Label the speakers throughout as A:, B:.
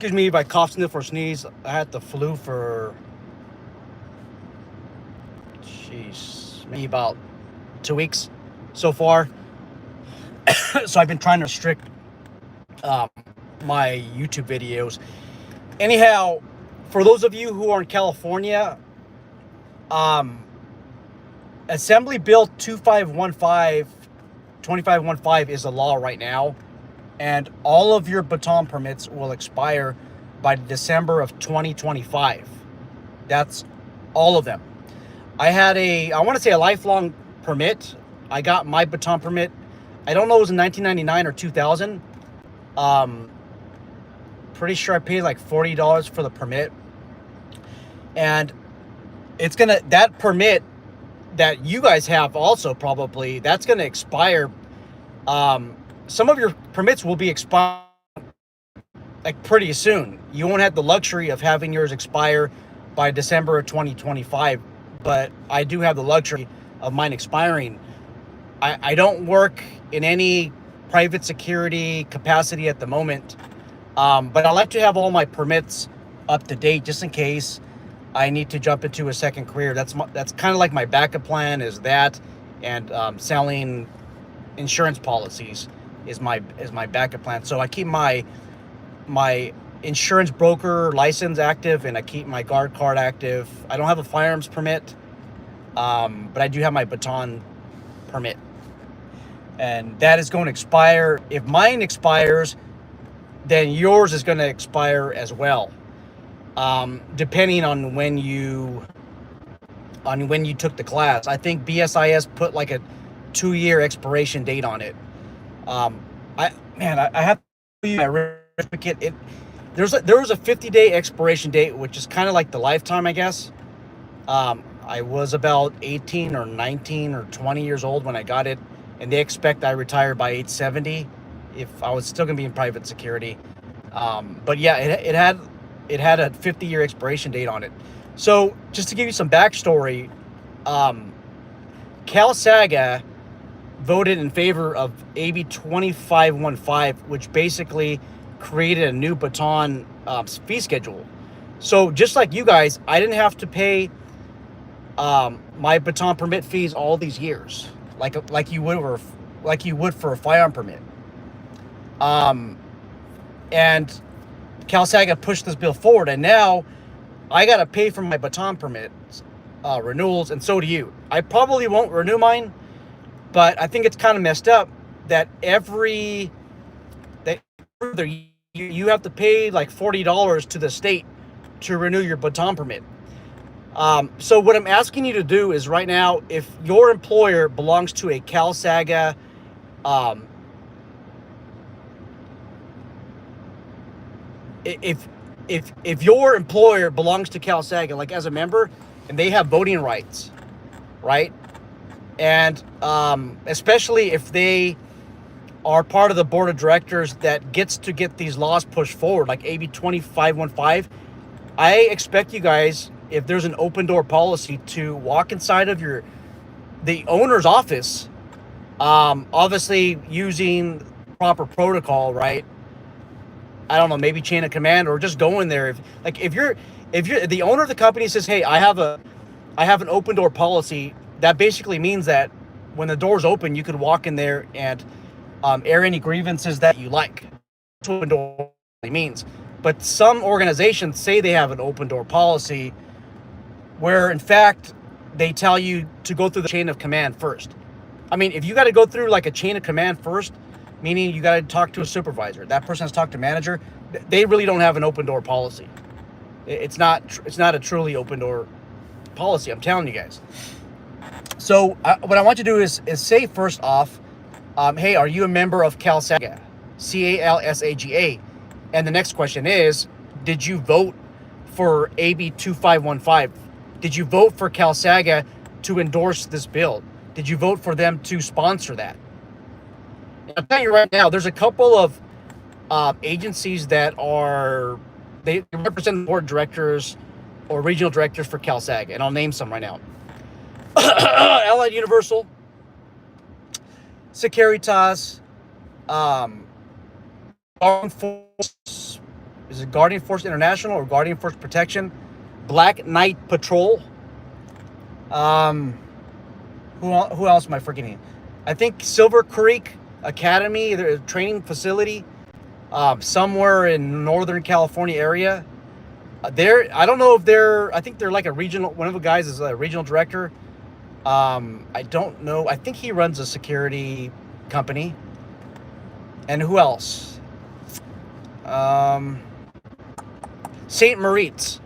A: Excuse me if I cough, sniff, or sneeze. I had the flu for, jeez, maybe about 2 weeks so far. So I've been trying to restrict um, my YouTube videos. Anyhow, for those of you who are in California, um, Assembly Bill 2515 is a law right now, and all of your baton permits will expire by December of 2025. That's all of them. I want to say a lifelong permit. I got my baton permit. I don't know, it was in 1999 or 2000. Um, Pretty sure I paid like $40 for the permit. And that permit that you guys have also probably, that's gonna expire. Some of your permits will be expired like pretty soon. You won't have the luxury of having yours expire by December of 2025, but I do have the luxury of mine expiring. I don't work in any private security capacity at the moment, but I like to have all my permits up to date just in case I need to jump into a second career. That's kind of like my backup plan, is that, and selling insurance policies is my backup plan. So I keep my insurance broker license active, and I keep my guard card active. I don't have a firearms permit, but I do have my baton permit, and that is going to expire. If mine expires, then yours is going to expire as well, depending on when you took the class. I think BSIS put like a 2-year expiration date on it. I have to tell you my certificate. There was a 50-day expiration date, which is kind of like the lifetime, I guess. I was about 18 or 19 or 20 years old when I got it, and they expect I retire by age 70 if I was still gonna be in private security. But yeah, it had a 50-year expiration date on it. So just to give you some backstory, CALSAGA voted in favor of AB 2515, which basically created a new baton fee schedule. So just like you guys, I didn't have to pay my baton permit fees all these years, like you would for a firearm permit. And CalSAGA pushed this bill forward, and now I gotta pay for my baton permit renewals, and so do you. I probably won't renew mine, but I think it's kind of messed up that every you have to pay like $40 to the state to renew your baton permit. So what I'm asking you to do is right now, if your employer belongs to a CalSAGA if your employer belongs to CalSAGA, like as a member, and they have voting rights, right? And especially if they are part of the board of directors that gets to get these laws pushed forward, like AB 2515, I expect you guys, if there's an open door policy, to walk inside of the owner's office, obviously using proper protocol, right? I don't know, maybe chain of command, or just go in there. If you're the owner of the company says, hey, I have an open door policy, that basically means that when the doors open, you could walk in there and air any grievances that you like. That's what open door means. But some organizations say they have an open door policy, where in fact they tell you to go through the chain of command first. I mean, if you got to go through like a chain of command first, meaning you got to talk to a supervisor, that person has to talk to manager, they really don't have an open door policy. It's not a truly open door policy, I'm telling you guys. So what I want you to do is say first off, hey, are you a member of CalSAGA? CALSAGA. And the next question is, did you vote for AB 2515? Did you vote for CalSAGA to endorse this bill? Did you vote for them to sponsor that? And I'll tell you right now, there's a couple of agencies that they represent the board of directors or regional directors for CalSAGA, and I'll name some right now. Allied Universal, Securitas, Armed Forces, is it Guardian Force International or Guardian Force Protection, Black Knight Patrol. Who else am I forgetting? I think Silver Creek Academy, their training facility, somewhere in Northern California area. I don't know if I think they're like a regional, one of the guys is a regional director. I don't know. I think he runs a security company. And who else? St. Moritz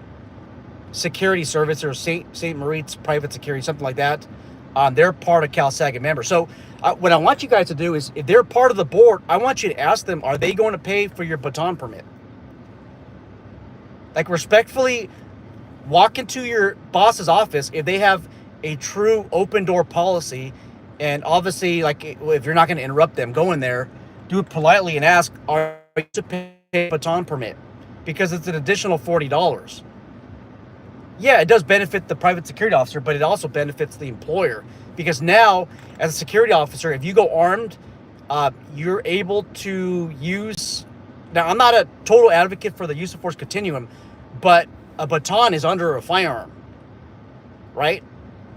A: Security Service, or St. Moritz Private Security, something like that. They're part of CALSAGA members. So what I want you guys to do is, if they're part of the board, I want you to ask them, are they going to pay for your Baton permit? Like, respectfully, walk into your boss's office if they have a true open door policy. And obviously, like, if you're not going to interrupt them, go in there, do it politely and ask, are you to pay a Baton permit? Because it's an additional $40. Yeah, it does benefit the private security officer, but it also benefits the employer. Because now, as a security officer, if you go armed, you're able to use... Now, I'm not a total advocate for the use of force continuum, but a baton is under a firearm, right?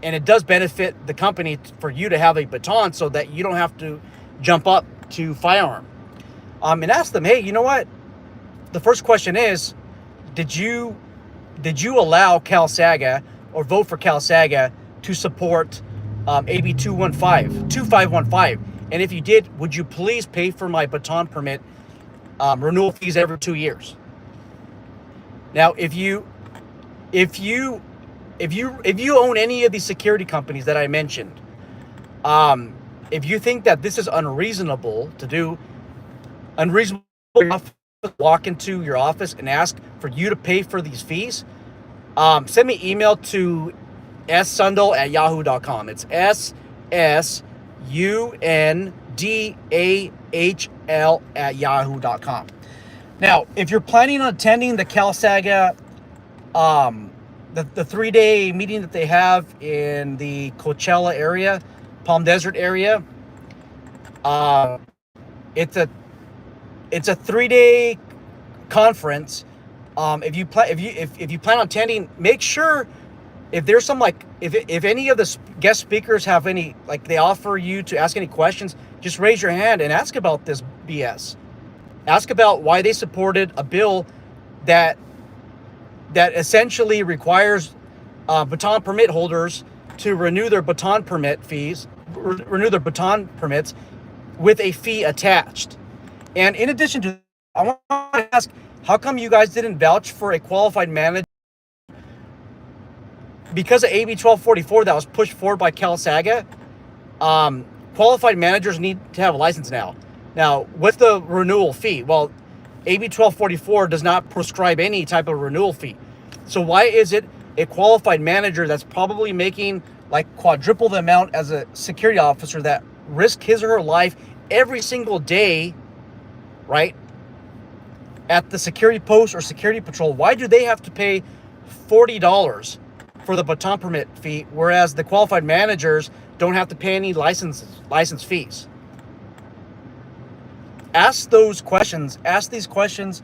A: And it does benefit the company for you to have a baton so that you don't have to jump up to firearm. And ask them, hey, you know what? The first question is, did you allow CALSAGA or vote for CALSAGA to support AB 2515? And if you did, would you please pay for my Baton permit renewal fees every 2 years? Now, if you own any of these security companies that I mentioned, if you think that this is unreasonable to do, unreasonable enough to walk into your office and ask for you to pay for these fees, send me email to ssundal@yahoo.com. It's SSUNDAHL@yahoo.com. Now, if you're planning on attending the CALSAGA, the 3-day meeting that they have in the Coachella area, Palm Desert area, it's a 3-day conference. If you plan on attending, make sure if there's some, like, if any of the guest speakers have any, like, they offer you to ask any questions, just raise your hand and ask about this BS. Ask about why they supported a bill that essentially requires Baton permit holders to renew their Baton permit fees, renew their Baton permits with a fee attached. And in addition to, I want to ask, how come you guys didn't vouch for a qualified manager? Because of AB 1244 that was pushed forward by CALSAGA, qualified managers need to have a license now. Now, what's the renewal fee? Well, AB 1244 does not prescribe any type of renewal fee. So why is it a qualified manager that's probably making like quadruple the amount as a security officer that risks his or her life every single day, right, at the security post or security patrol? Why do they have to pay $40 for the Baton permit fee, whereas the qualified managers don't have to pay any license fees? Ask those questions. Ask these questions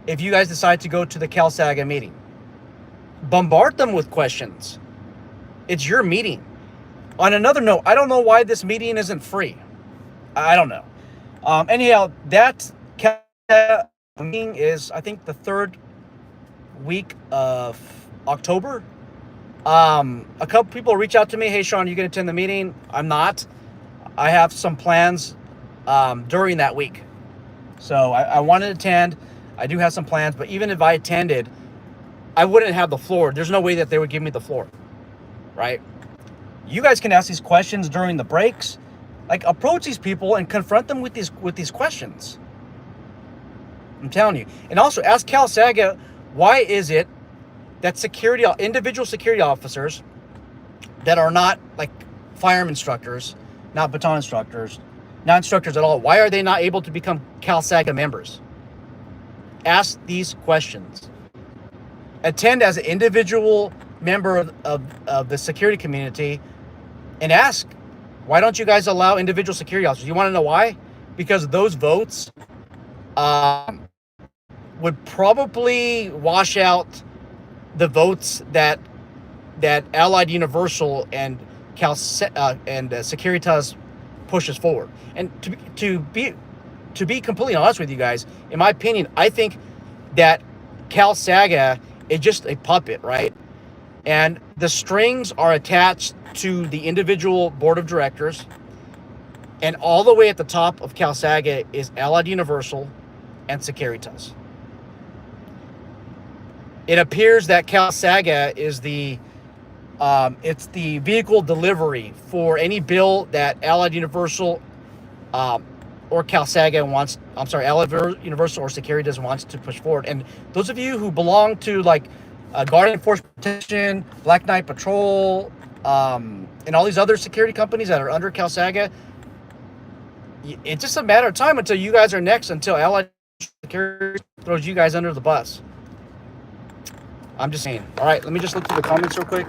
A: if you guys decide to go to the CALSAGA meeting. Bombard them with questions. It's your meeting. On another note, I don't know why this meeting isn't free. I don't know. Anyhow, that CALSAGA meeting is, I think, the 3rd week of October. A couple people reach out to me. Hey, Sean, you can attend the meeting? I'm not. I have some plans during that week. So I want to attend. I do have some plans, but even if I attended, I wouldn't have the floor. There's no way that they would give me the floor, right? You guys can ask these questions during the breaks. Like, approach these people and confront them with these questions. I'm telling you. And also ask CALSAGA, why is it that individual security officers that are not like firearm instructors, not baton instructors, not instructors at all, why are they not able to become CALSAGA members? Ask these questions. Attend as an individual member of the security community and ask, why don't you guys allow individual security officers? You want to know why? Because those votes would probably wash out the votes that Allied Universal and Securitas pushes forward. And to be completely honest with you guys, in my opinion, I think that CALSAGA is just a puppet, right? And the strings are attached to the individual board of directors. And all the way at the top of CALSAGA is Allied Universal and Securitas. It appears that CALSAGA is it's the vehicle delivery for any bill that Allied Universal or CALSAGA wants. I'm sorry, Allied Universal or Securitas wants to push forward. And those of you who belong to like Guardian Force Protection, Black Knight Patrol, and all these other security companies that are under CALSAGA, it's just a matter of time until you guys are next, until Allied Security throws you guys under the bus. I'm just saying. All right, let me just look through the comments real quick.